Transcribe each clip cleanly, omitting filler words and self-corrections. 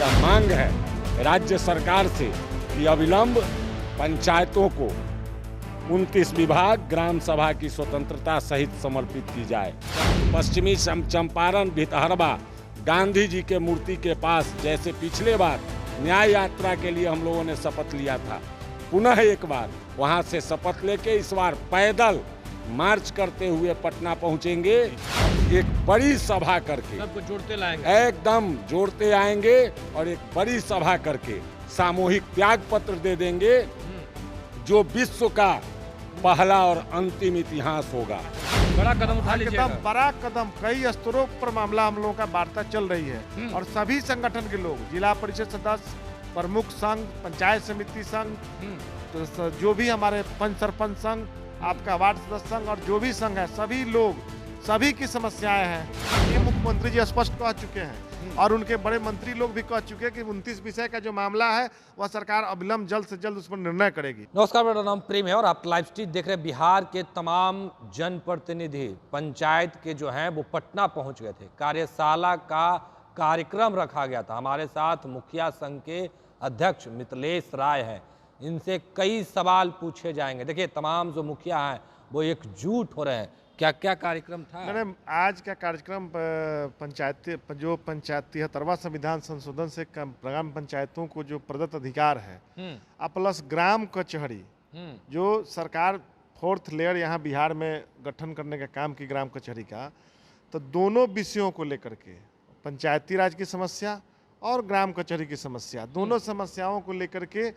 यह मांग है राज्य सरकार से कि अविलंब पंचायतों को 29 विभाग ग्राम सभा की स्वतंत्रता सहित समर्पित की जाए। पश्चिमी चंपारण भितहरवा गांधी जी के मूर्ति के पास जैसे पिछले बार न्याय यात्रा के लिए हम लोगों ने शपथ लिया था, पुनः एक बार वहां से शपथ लेके इस बार पैदल मार्च करते हुए पटना पहुंचेंगे। एक बड़ी सभा करके सबको जोड़ते लाएंगे, एकदम जोड़ते आएंगे और एक बड़ी सभा करके सामूहिक त्याग पत्र दे देंगे जो विश्व का पहला और अंतिम इतिहास होगा। बड़ा कदम उठा लीजिएगा। एकदम बड़ा कदम, कई स्तरों पर मामला हम लोगों का वार्ता चल रही है और सभी संगठन के लोग, जिला परिषद सदस्य, प्रमुख संघ, पंचायत समिति संघ, तो जो भी हमारे पंच सरपंच संघ, आपका वार्ड सदस्य संघ और जो भी संघ है, सभी लोग, सभी की समस्याएं हैं ये मुख्यमंत्री जी स्पष्ट कह चुके हैं और उनके बड़े मंत्री लोग भी कह चुके हैं कि 29 विषय का जो मामला है वह सरकार अविलंब जल्द से जल्द उस पर निर्णय करेगी। नमस्कार, मेरा नाम प्रेम है और आप लाइव स्ट्रीट देख रहे हैं। बिहार के तमाम जनप्रतिनिधि पंचायत के जो हैं वो पटना पहुंच गए थे। कार्यशाला का कार्यक्रम रखा गया था। हमारे साथ मुखिया संघ के अध्यक्ष मिथिलेश राय हैं। इनसे कई सवाल पूछे जाएंगे। देखिए, तमाम जो मुखिया हैं वो एकजुट हो रहे हैं। क्या क्या कार्यक्रम था? मैंने आज का कार्यक्रम जो पंचायत 73वां संविधान संशोधन से ग्राम पंचायतों को जो प्रदत्त अधिकार है प्लस ग्राम कचहरी जो सरकार 4th लेयर यहाँ बिहार में गठन करने का काम की ग्राम कचहरी का, तो दोनों विषयों को लेकर के पंचायती राज की समस्या और ग्राम कचहरी की समस्या, दोनों समस्याओं को लेकर के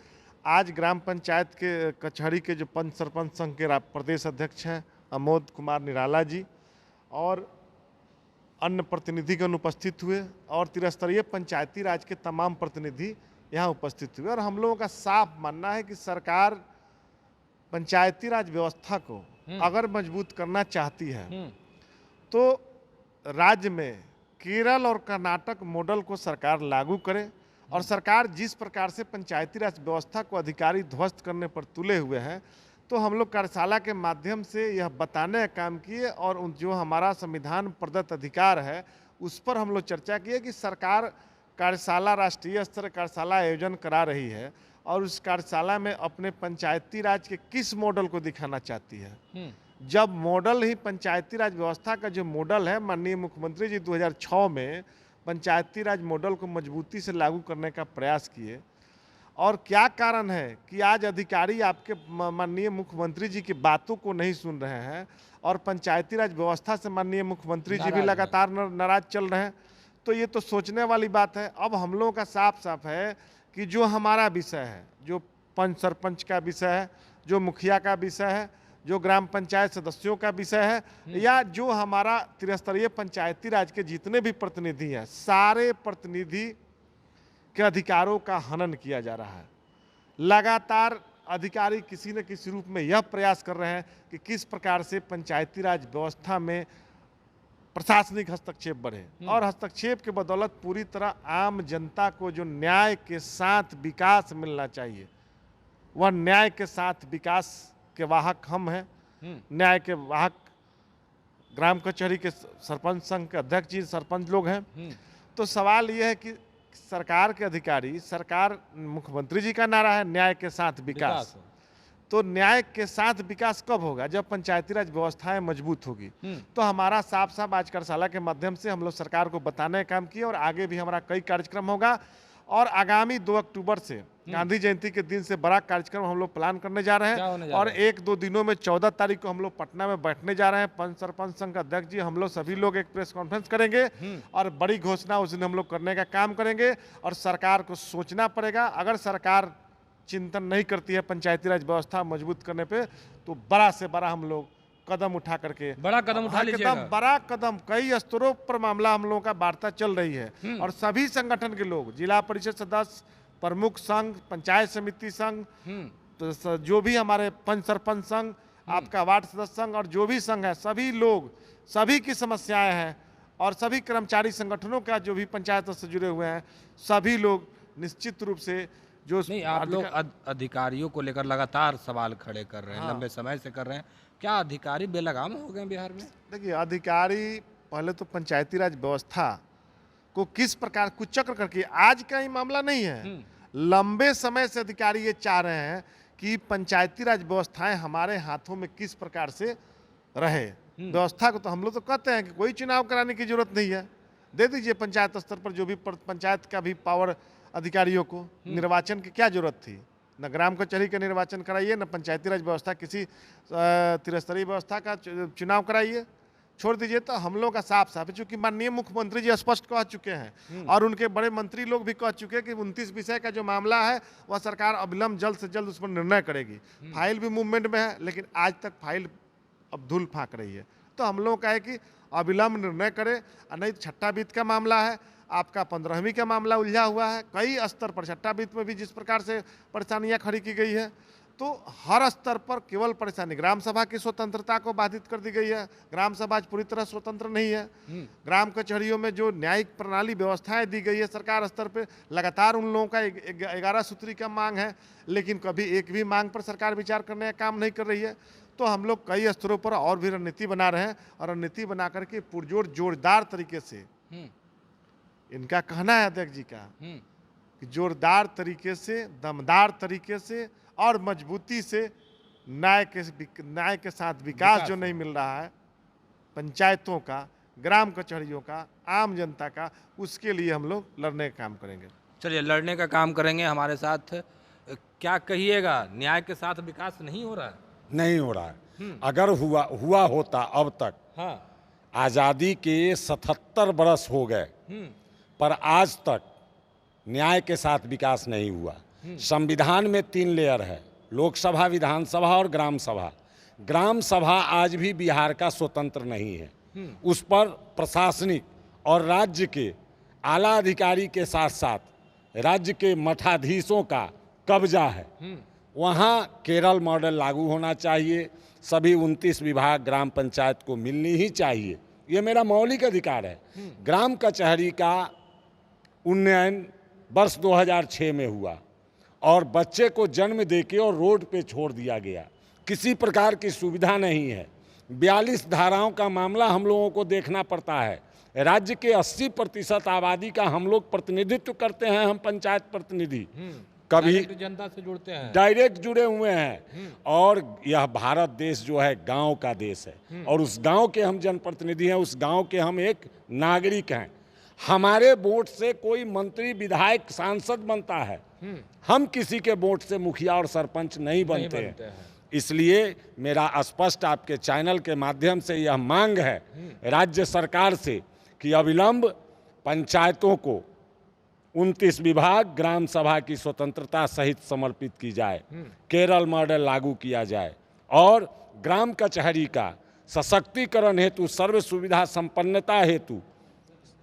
आज ग्राम पंचायत के कचहरी के जो पंच सरपंच संघ के प्रदेश अध्यक्ष हैं अमोद कुमार निराला जी और अन्य प्रतिनिधिगण उपस्थित हुए और त्रिस्तरीय पंचायती राज के तमाम प्रतिनिधि यहाँ उपस्थित हुए। और हम लोगों का साफ मानना है कि सरकार पंचायती राज व्यवस्था को अगर मजबूत करना चाहती है तो राज्य में केरल और कर्नाटक मॉडल को सरकार लागू करे और सरकार जिस प्रकार से पंचायती राज व्यवस्था को अधिकारी ध्वस्त करने पर तुले हुए हैं, तो हम लोग कार्यशाला के माध्यम से यह बताने का काम किए और जो हमारा संविधान प्रदत्त अधिकार है उस पर हम लोग चर्चा किए कि सरकार कार्यशाला राष्ट्रीय स्तर कार्यशाला आयोजन करा रही है और उस कार्यशाला में अपने पंचायती राज के किस मॉडल को दिखाना चाहती है। जब मॉडल ही पंचायती राज व्यवस्था का जो मॉडल है, माननीय मुख्यमंत्री जी 2006 में पंचायती राज मॉडल को मजबूती से लागू करने का प्रयास किए और क्या कारण है कि आज अधिकारी आपके माननीय मुख्यमंत्री जी की बातों को नहीं सुन रहे हैं और पंचायती राज व्यवस्था से माननीय मुख्यमंत्री जी भी लगातार नाराज चल रहे हैं। तो ये तो सोचने वाली बात है। अब हम लोगों का साफ साफ है कि जो हमारा विषय है, जो पंच सरपंच का विषय है, जो मुखिया का विषय है, जो ग्राम पंचायत सदस्यों का विषय है या जो हमारा त्रिस्तरीय पंचायती राज के जितने भी प्रतिनिधि हैं, सारे प्रतिनिधि के अधिकारों का हनन किया जा रहा है। लगातार अधिकारी किसी न किसी रूप में यह प्रयास कर रहे हैं कि किस प्रकार से पंचायती राज व्यवस्था में प्रशासनिक हस्तक्षेप बढ़े और हस्तक्षेप के बदौलत पूरी तरह आम जनता को जो न्याय के साथ विकास मिलना चाहिए, वह न्याय के साथ विकास के वाहक हम हैं। न्याय के वाहक ग्राम कचहरी के सरपंच संघ के अध्यक्ष जी, सरपंच लोग हैं। तो सवाल यह है कि सरकार के अधिकारी, सरकार मुख्यमंत्री जी का नारा है न्याय के साथ विकास, तो न्याय के साथ विकास कब होगा? जब पंचायती राज व्यवस्थाएं मजबूत होगी। तो हमारा साफ साफ आज कार्यशाला के माध्यम से हम लोग सरकार को बताने का काम किए और आगे भी हमारा कई कार्यक्रम होगा और आगामी 2 अक्टूबर से गांधी जयंती के दिन से बड़ा कार्यक्रम हम लोग प्लान करने जा रहे हैं और 1-2 दिनों में 14 तारीख को हम लोग पटना में बैठने जा रहे हैं। पंच सरपंच संघ का अध्यक्ष जी, हम लोग सभी लोग एक प्रेस कॉन्फ्रेंस करेंगे और बड़ी घोषणा उस दिन हम लोग करने का काम करेंगे और सरकार को सोचना पड़ेगा। अगर सरकार चिंतन नहीं करती है पंचायती राज व्यवस्था मजबूत करने पे, तो बड़ा से बड़ा हम लोग कदम उठा करके बड़ा कदम उठा लीजिएगा। बड़ा कदम, कई स्तरों पर मामला हम लोगों का वार्ता चल रही है और सभी संगठन के लोग, जिला परिषद सदस्य, प्रमुख संघ, पंचायत समिति संघ, तो जो भी हमारे पंच सरपंच संघ, आपका वार्ड सदस्य संघ और जो भी संघ है, सभी लोग, सभी की समस्याएं हैं और सभी कर्मचारी संगठनों का जो भी पंचायत से जुड़े हुए हैं, सभी लोग निश्चित रूप से जो नहीं, आप लोग अधिकारियों को लेकर लगातार सवाल खड़े कर रहे हैं, लंबे समय से कर रहे हैं। क्या अधिकारी बेलगाम हो गए बिहार में? देखिए, अधिकारी पहले तो पंचायती राज व्यवस्था को किस प्रकार कुचक्र करके, आज का ही मामला नहीं है, लंबे समय से अधिकारी ये चाह रहे हैं कि पंचायती राज व्यवस्थाएं हमारे हाथों में किस प्रकार से रहे। व्यवस्था को तो हम लोग तो कहते हैं कि कोई चुनाव कराने की जरूरत नहीं है, दे दीजिए पंचायत स्तर पर जो भी पंचायत का भी पावर अधिकारियों को, निर्वाचन की क्या जरूरत थी, न ग्राम कचहरी का निर्वाचन कराइए, न पंचायती राज व्यवस्था किसी त्रिस्तरीय व्यवस्था का चुनाव कराइए, छोड़ दीजिए। तो हम लोग का साफ साफ है, चूंकि माननीय मुख्यमंत्री जी स्पष्ट कह चुके हैं और उनके बड़े मंत्री लोग भी कह चुके हैं कि 29 विषय का जो मामला है वह सरकार अविलंब जल्द से जल्द उस पर निर्णय करेगी। फाइल भी मूवमेंट में है, लेकिन आज तक फाइल अब धूल फाँक रही है। तो हम लोग का है कि अविलंब निर्णय करे, और नहीं छठा वित्त का मामला है, आपका 15वीं का मामला उलझा हुआ है कई स्तर पर। छठा वित्त में भी जिस प्रकार से परेशानियां खड़ी की गई है, तो हर स्तर पर केवल परेशानी। ग्राम सभा की स्वतंत्रता को बाधित कर दी गई है, ग्राम सभा आज पूरी तरह स्वतंत्र नहीं है। ग्राम कचहरियों में जो न्यायिक प्रणाली व्यवस्थाएं दी गई है सरकार स्तर पे, लगातार उन लोगों का 11 सूत्री का मांग है, लेकिन कभी एक भी मांग पर सरकार विचार करने का काम नहीं कर रही है। तो हम लोग कई स्तरों पर और भी रणनीति बना रहे हैं, और रणनीति बना करके पुरजोर जोरदार तरीके से, इनका कहना है अध्यक्ष जी का कि जोरदार तरीके से, दमदार तरीके से और मजबूती से न्याय के साथ विकास जो नहीं मिल रहा है पंचायतों का, ग्राम कचहरियों का, आम जनता का, उसके लिए हम लोग लड़ने का काम करेंगे। चलिए, लड़ने का काम करेंगे। हमारे साथ क्या कहिएगा, न्याय के साथ विकास नहीं हो रहा है? नहीं हो रहा है। अगर हुआ होता अब तक, आज़ादी के 77 बरस हो गए, पर आज तक न्याय के साथ विकास नहीं हुआ। संविधान में 3 लेयर है, लोकसभा, विधानसभा और ग्राम सभा। ग्राम सभा आज भी बिहार का स्वतंत्र नहीं है, उस पर प्रशासनिक और राज्य के आला अधिकारी के साथ साथ राज्य के मठाधीशों का कब्जा है। वहाँ केरल मॉडल लागू होना चाहिए, सभी 29 विभाग ग्राम पंचायत को मिलनी ही चाहिए, ये मेरा मौलिक अधिकार है। ग्राम कचहरी का उन्नयन वर्ष 2006 में हुआ और बच्चे को जन्म देके और रोड पे छोड़ दिया गया, किसी प्रकार की सुविधा नहीं है। 42 धाराओं का मामला हम लोगों को देखना पड़ता है। राज्य के 80% आबादी का हम लोग प्रतिनिधित्व करते हैं, हम पंचायत प्रतिनिधि कभी जनता से जुड़ते हैं, डायरेक्ट जुड़े हुए हैं। और यह भारत देश जो है गांव का देश है, और उस गांव के हम जनप्रतिनिधि हैं, उस गांव के हम एक नागरिक हैं। हमारे वोट से कोई मंत्री, विधायक, सांसद बनता है, हम किसी के वोट से मुखिया और सरपंच नहीं बनते हैं। इसलिए मेरा स्पष्ट आपके चैनल के माध्यम से यह मांग है राज्य सरकार से कि अविलंब पंचायतों को 29 विभाग ग्राम सभा की स्वतंत्रता सहित समर्पित की जाए, केरल मॉडल लागू किया जाए, और ग्राम कचहरी का सशक्तिकरण हेतु, सर्व सुविधा संपन्नता हेतु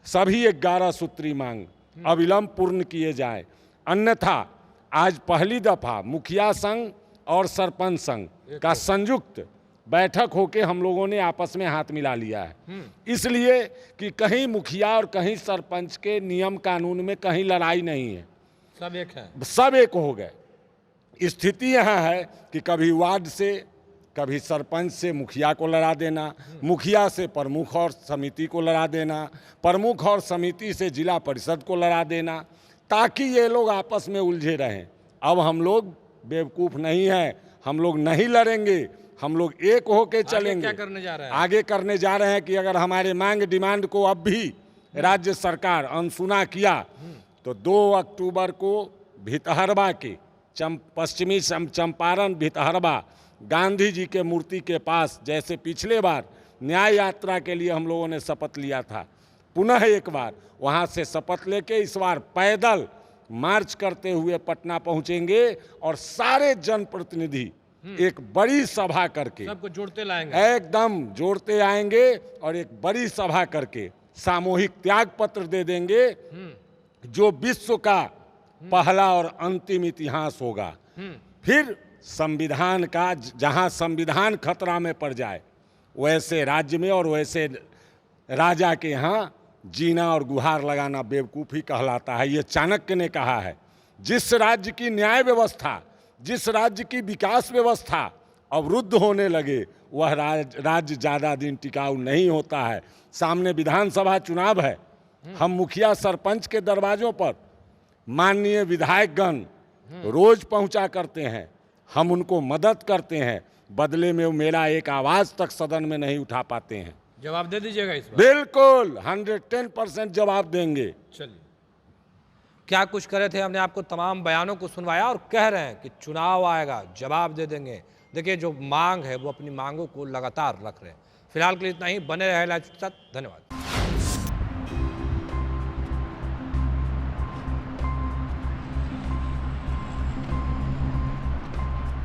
सभी 11 सूत्री मांग अविलंब पूर्ण किए जाए। अन्यथा आज पहली दफा मुखिया संघ और सरपंच संघ का संयुक्त बैठक होके हम लोगों ने आपस में हाथ मिला लिया है, इसलिए कि कहीं मुखिया और कहीं सरपंच के नियम कानून में कहीं लड़ाई नहीं है, सब एक है, सब एक हो गए। स्थिति यहाँ है कि कभी वार्ड से, कभी सरपंच से मुखिया को लड़ा देना, मुखिया से प्रमुख और समिति को लड़ा देना, प्रमुख और समिति से जिला परिषद को लड़ा देना, ताकि ये लोग आपस में उलझे रहें। अब हम लोग बेवकूफ़ नहीं हैं, हम लोग नहीं लड़ेंगे, हम लोग एक होके चलेंगे। क्या करने जा रहे हैं? आगे करने जा रहे हैं कि अगर हमारे मांग डिमांड को अब भी राज्य सरकार अनसुना किया तो 2 अक्टूबर को भितहरवा के पश्चिमी चंपारण भितहरवा गांधी जी के मूर्ति के पास, जैसे पिछले बार न्याय यात्रा के लिए हम लोगों ने शपथ लिया था, पुनः एक बार वहाँ से शपथ लेके इस बार पैदल मार्च करते हुए पटना पहुँचेंगे, और सारे जनप्रतिनिधि एक बड़ी सभा करके सबको जोड़ते लाएंगे, एकदम जोड़ते आएंगे, और एक बड़ी सभा करके सामूहिक त्याग पत्र दे देंगे, जो विश्व का पहला और अंतिम इतिहास होगा। फिर संविधान का, जहां संविधान खतरा में पड़ जाए, वैसे राज्य में और वैसे राजा के यहाँ जीना और गुहार लगाना बेवकूफ़ी कहलाता है। ये चाणक्य ने कहा है, जिस राज्य की न्याय व्यवस्था, जिस राज्य की विकास व्यवस्था अवरुद्ध होने लगे, वह राज्य ज़्यादा दिन टिकाऊ नहीं होता है। सामने विधानसभा चुनाव है, हम मुखिया सरपंच के दरवाजों पर माननीय विधायकगण रोज पहुंचा करते हैं, हम उनको मदद करते हैं, बदले में वो मेरा एक आवाज तक सदन में नहीं उठा पाते हैं। जवाब दे दीजिएगा इस बार। बिल्कुल 110% जवाब देंगे। चलिए, क्या कुछ करे थे, हमने आपको तमाम बयानों को सुनवाया और कह रहे हैं कि चुनाव आएगा, जवाब दे देंगे। देखिए, जो मांग है वो अपनी मांगों को लगातार रख रहे हैं। फिलहाल के लिए इतना ही। बने रहे लाइव के साथ। धन्यवाद।